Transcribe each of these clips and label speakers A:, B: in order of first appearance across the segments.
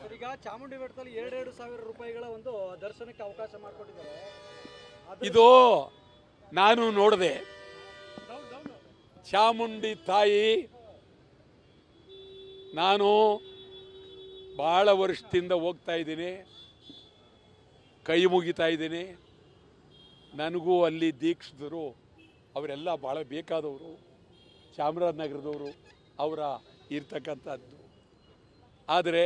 A: ಈಗ ಚಾಮುಂಡಿ ಬೆಟ್ಟದಲ್ಲಿ 2,000 ರೂಪಾಯಿಗಳ ಒಂದು ದರ್ಶನಕ್ಕೆ ಅವಕಾಶ ಮಾಡಿಕೊಟ್ಟಿದ್ದಾರೆ.
B: ಇದು ನಾನು ನೋಡಿದೆ. ಚಾಮುಂಡಿ ತಾಯಿ ನಾನು ಬಹಳ ವರ್ಷದಿಂದ ಹೋಗ್ತಾ ಇದ್ದೀನಿ, ಕೈ ಮುಗಿತಾ ಇದ್ದೀನಿ. ನನಗೂ ಅಲ್ಲಿ ದೀಕ್ಷಿತರು ಅವರೆಲ್ಲ ಭಾಳ ಬೇಕಾದವರು, ಚಾಮರಾಜನಗರದವರು ಅವರ ಇರ್ತಕ್ಕಂಥದ್ದು. ಆದರೆ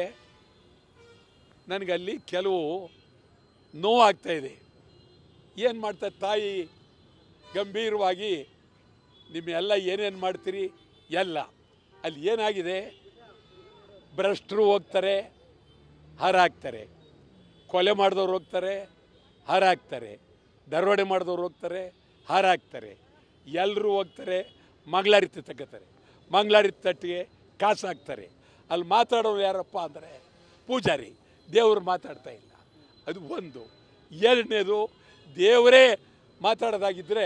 B: ನನಗಲ್ಲಿ ಕೆಲವು ನೋವಾಗ್ತಾ ಇದೆ. ಏನು ಮಾಡ್ತಾರೆ ತಾಯಿ ಗಂಭೀರವಾಗಿ ನಿಮ್ಮೆಲ್ಲ ಏನೇನು ಮಾಡ್ತೀರಿ ಎಲ್ಲ ಅಲ್ಲಿ ಏನಾಗಿದೆ, ಭ್ರಷ್ಟರು ಹೋಗ್ತಾರೆ ಹಾರಾಕ್ತಾರೆ, ಕೊಲೆ ಮಾಡಿದವ್ರು ಹೋಗ್ತಾರೆ ಹಾರಾಕ್ತಾರೆ, ದರೋಡೆ ಮಾಡಿದವ್ರು ಹೋಗ್ತಾರೆ ಹಾರಾಕ್ತಾರೆ, ಎಲ್ಲರೂ ಹೋಗ್ತಾರೆ ಮಂಗಳಾರತಿ ತಗೋತಾರೆ, ಮಂಗಳಾರತಿ ತಟ್ಟಿಗೆ ಕಾಸು ಹಾಕ್ತಾರೆ. ಅಲ್ಲಿ ಮಾತಾಡೋರು ಯಾರಪ್ಪ ಅಂದರೆ ಪೂಜಾರಿ, ದೇವರು ಮಾತಾಡ್ತಾ ಇಲ್ಲ. ಅದು ಒಂದು. ಎರಡನೇದು, ದೇವರೇ ಮಾತಾಡೋದಾಗಿದ್ದರೆ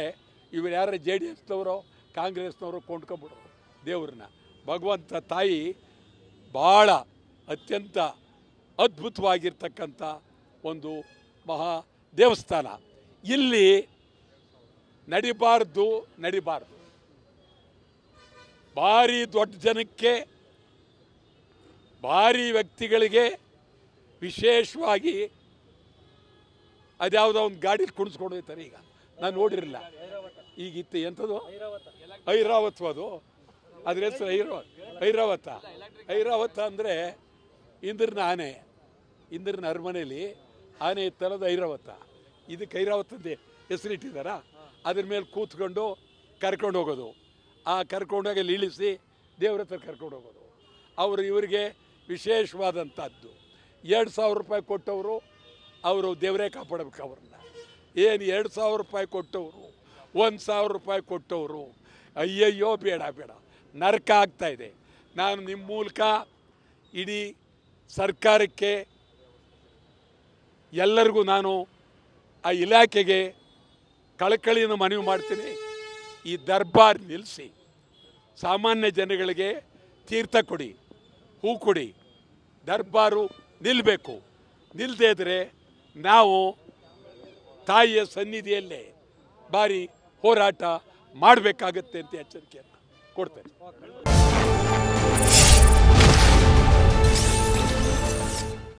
B: ಇವರು ಯಾರು ಜೆ ಡಿ ಎಸ್ನವರು ಕಾಂಗ್ರೆಸ್ನವರು ಕೊಂಡ್ಕೊಂಬಿಡೋರು ದೇವ್ರನ್ನ. ಭಗವಂತ ತಾಯಿ ಭಾಳ ಅತ್ಯಂತ ಅದ್ಭುತವಾಗಿರ್ತಕ್ಕಂಥ ಒಂದು ಮಹಾ ದೇವಸ್ಥಾನ. ಇಲ್ಲಿ ನಡಿಬಾರ್ದು. ಭಾರಿ ದೊಡ್ಡ ಜನಕ್ಕೆ, ಭಾರಿ ವ್ಯಕ್ತಿಗಳಿಗೆ ವಿಶೇಷವಾಗಿ ಅದ್ಯಾವುದೋ ಒಂದು ಗಾಡೀಲಿ ಕುಣಿಸ್ಕೊಂಡು ಹೋಗ್ತಾರೆ. ಈಗ ನಾನು ನೋಡಿರಲಿಲ್ಲ, ಈಗಿತ್ತು ಎಂಥದ್ದು ಐರಾವತ್, ಅದು ಅದ್ರ ಹೆಸರು ಐರಾವತ ಅಂದರೆ ಇಂದ್ರನ ಆನೆ, ಇಂದ್ರನ ಅರಮನೆಯಲ್ಲಿ ಆನೆ ಇತ್ತಲ್ಲದು ಐರಾವತ. ಇದಕ್ಕೆ ಐರಾವತಂದು ಹೆಸರಿಟ್ಟಿದ್ದಾರ. ಅದ್ರ ಮೇಲೆ ಕೂತ್ಕೊಂಡು ಕರ್ಕೊಂಡು ಹೋಗೋದು, ಆ ಕರ್ಕೊಂಡೋಗಿ ಅಲ್ಲಿ ಇಳಿಸಿ ದೇವ್ರ ಹತ್ರ ಕರ್ಕೊಂಡು ಹೋಗೋದು. ಅವರು ಇವರಿಗೆ ವಿಶೇಷವಾದಂಥದ್ದು. 2,000 ರೂಪಾಯಿ ಕೊಟ್ಟವರು ಅವರು ದೇವರೇ ಕಾಪಾಡಬೇಕು ಅವ್ರನ್ನ. ಏನು 2,000 ರೂಪಾಯಿ ಕೊಟ್ಟವರು, 1,000 ರೂಪಾಯಿ ಕೊಟ್ಟವರು, ಅಯ್ಯಯ್ಯೋ ಬೇಡ ನರಕ ಆಗ್ತಾಯಿದೆ. ನಾನು ನಿಮ್ಮ ಮೂಲಕ ಇಡೀ ಸರ್ಕಾರಕ್ಕೆ ಎಲ್ಲರಿಗೂ ನಾನು ಆ ಇಲಾಖೆಗೆ ಕಳಕಳಿಯನ್ನು ಮನವಿ ಮಾಡ್ತೀನಿ. ಈ ದರ್ಬಾರ್ ನಿಲ್ಲಿಸಿ ಸಾಮಾನ್ಯ ಜನಗಳಿಗೆ ತೀರ್ಥ ಕೊಡಿ, ಹೂ ಕೊಡಿ. ದರ್ಬಾರು ನಿಲ್ಲಬೇಕು. ನಿಲ್ಲದೇ ಇದ್ದರೆ ನಾವು ತಾಯಿಯ ಸನ್ನಿಧಿಯಲ್ಲೇ ಭಾರಿ ಹೋರಾಟ ಮಾಡಬೇಕಾಗತ್ತೆ ಅಂತ ಎಚ್ಚರಿಕೆಯನ್ನು ಕೊಡ್ತೇನೆ.